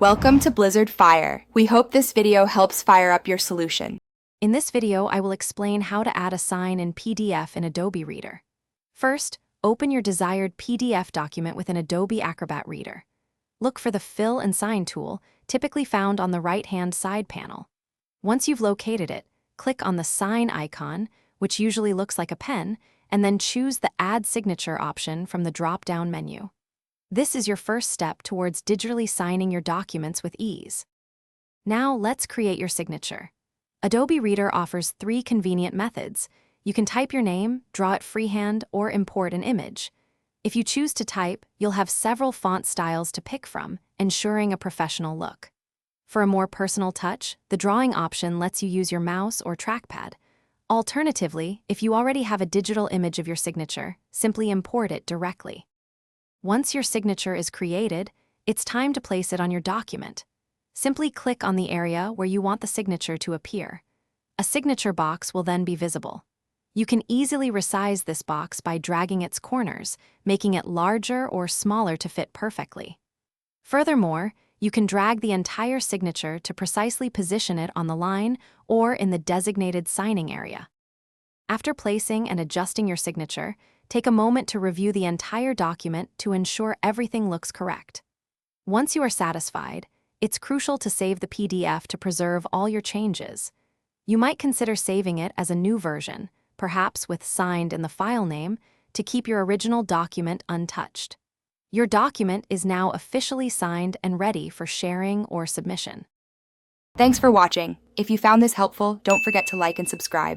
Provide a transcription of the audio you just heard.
Welcome to Blizzard Fire. We hope this video helps fire up your solution. In this video, I will explain how to add a sign in PDF in Adobe Reader. First, open your desired PDF document within Adobe Acrobat Reader. Look for the Fill and Sign tool, typically found on the right-hand side panel. Once you've located it, click on the sign icon, which usually looks like a pen, and then choose the Add Signature option from the drop-down menu. This is your first step towards digitally signing your documents with ease. Now let's create your signature. Adobe Reader offers 3 convenient methods. You can type your name, draw it freehand, or import an image. If you choose to type, you'll have several font styles to pick from, ensuring a professional look. For a more personal touch, the drawing option lets you use your mouse or trackpad. Alternatively, if you already have a digital image of your signature, simply import it directly. Once your signature is created, it's time to place it on your document. Simply click on the area where you want the signature to appear. A signature box will then be visible. You can easily resize this box by dragging its corners, making it larger or smaller to fit perfectly. Furthermore, you can drag the entire signature to precisely position it on the line or in the designated signing area. After placing and adjusting your signature, take a moment to review the entire document to ensure everything looks correct. Once you are satisfied, it's crucial to save the PDF to preserve all your changes. You might consider saving it as a new version, perhaps with signed in the file name, to keep your original document untouched. Your document is now officially signed and ready for sharing or submission. Thanks for watching. If you found this helpful, don't forget to like and subscribe.